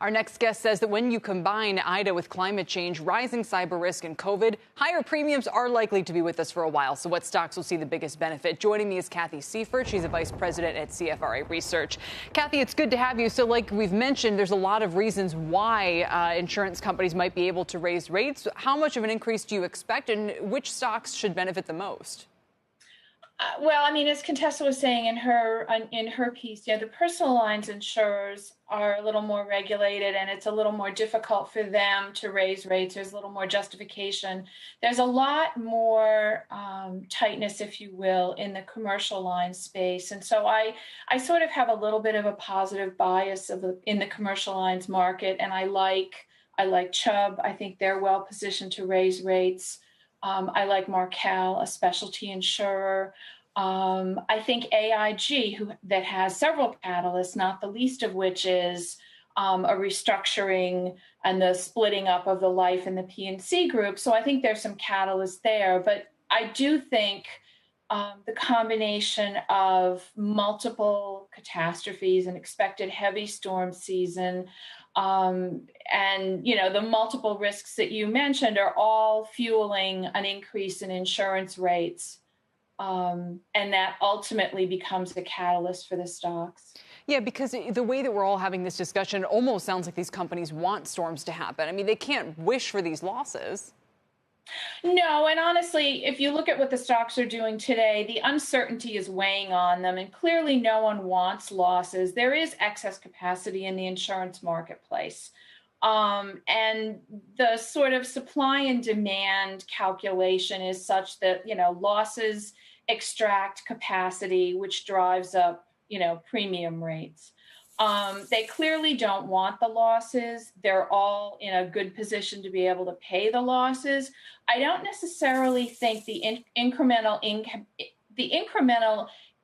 Our next guest says that when you combine Ida with climate change, rising cyber risk, and COVID, higher premiums are likely to be with us for a while. So what stocks will see the biggest benefit? Joining me is Kathy Seifert. She's a vice president at CFRA Research. Kathy, it's good to have you. So like we've mentioned, there's a lot of reasons why insurance companies might be able to raise rates. How much of an increase do you expect, and which stocks should benefit the most? Well, I mean, as Contessa was saying in her piece, the personal lines insurers are a little more regulated, and it's a little more difficult for them to raise rates. There's a little more justification. There's a lot more tightness, if you will, in the commercial line space, and so I sort of have a little bit of a positive bias in the commercial lines market, and I like Chubb. I think they're well positioned to raise rates. I like Markel, a specialty insurer. I think AIG, that has several catalysts, not the least of which is a restructuring and the splitting up of the life and the P&C group. So I think there's some catalysts there. But I do think the combination of multiple catastrophes and expected heavy storm season, and the multiple risks that you mentioned are all fueling an increase in insurance rates, and that ultimately becomes the catalyst for the stocks. Yeah, because the way that we're all having this discussion, it almost sounds like these companies want storms to happen. I mean, they can't wish for these losses. No, and honestly, if you look at what the stocks are doing today, the uncertainty is weighing on them, and clearly no one wants losses. There is excess capacity in the insurance marketplace. And the sort of supply and demand calculation is such that, losses extract capacity, which drives up, premium rates. They clearly don't want the losses. They're all in a good position to be able to pay the losses. I don't necessarily think the incremental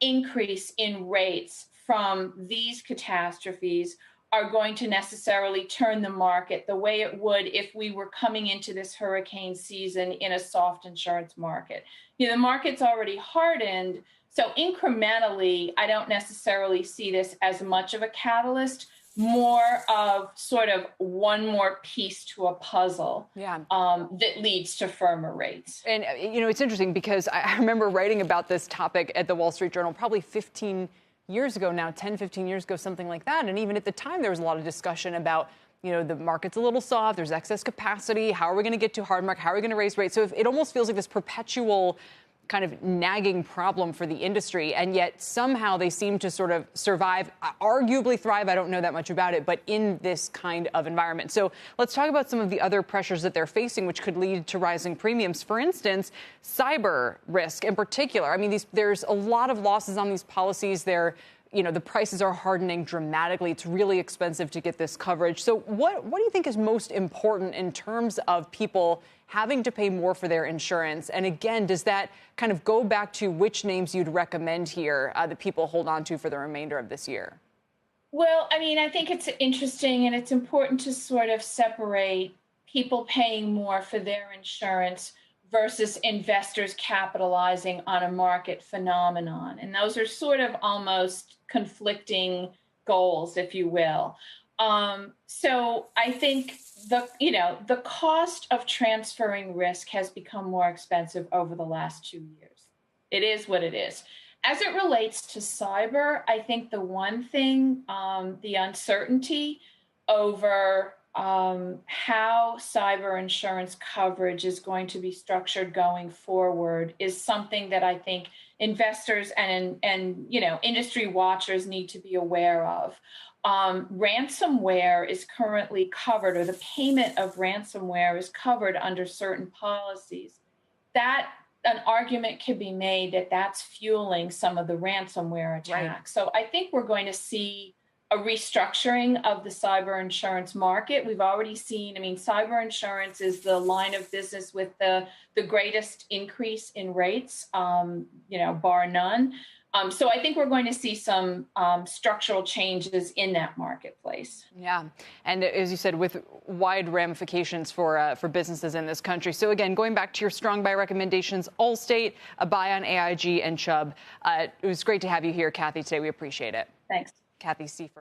increase in rates from these catastrophes are going to necessarily turn the market the way it would if we were coming into this hurricane season in a soft insurance market. The market's already hardened. So incrementally, I don't necessarily see this as much of a catalyst, more of sort of one more piece to a puzzle that leads to firmer rates. And, it's interesting because I remember writing about this topic at the Wall Street Journal probably 15 years ago now, 10, 15 years ago, something like that. And even at the time, there was a lot of discussion about, the market's a little soft, there's excess capacity, how are we going to get to hard market, how are we going to raise rates? So it almost feels like this perpetual kind of nagging problem for the industry, and yet somehow they seem to sort of survive, arguably thrive. I don't know that much about it, but in this kind of environment. So let's talk about some of the other pressures that they're facing, which could lead to rising premiums. For instance, cyber risk in particular. I mean, there's a lot of losses on these policies. The prices are hardening dramatically. It's really expensive to get this coverage. So what do you think is most important in terms of people having to pay more for their insurance? And again, does that kind of go back to which names you'd recommend here that people hold on to for the remainder of this year? Well, I mean, I think it's interesting and it's important to sort of separate people paying more for their insurance versus investors capitalizing on a market phenomenon. And those are sort of almost conflicting goals, if you will. So I think the cost of transferring risk has become more expensive over the last 2 years. It is what it is. As it relates to cyber, I think the one thing, the uncertainty over how cyber insurance coverage is going to be structured going forward is something that I think investors and industry watchers need to be aware of. Ransomware is currently covered, or the payment of ransomware is covered under certain policies. That an argument could be made that that's fueling some of the ransomware attacks. Right. So I think we're going to see a restructuring of the cyber insurance market. We've already seen, cyber insurance is the line of business with the greatest increase in rates, bar none. So I think we're going to see some structural changes in that marketplace. Yeah. And as you said, with wide ramifications for businesses in this country. So again, going back to your strong buy recommendations, Allstate, a buy on AIG and Chubb. It was great to have you here, Kathy, today. We appreciate it. Thanks. Kathy Seifert.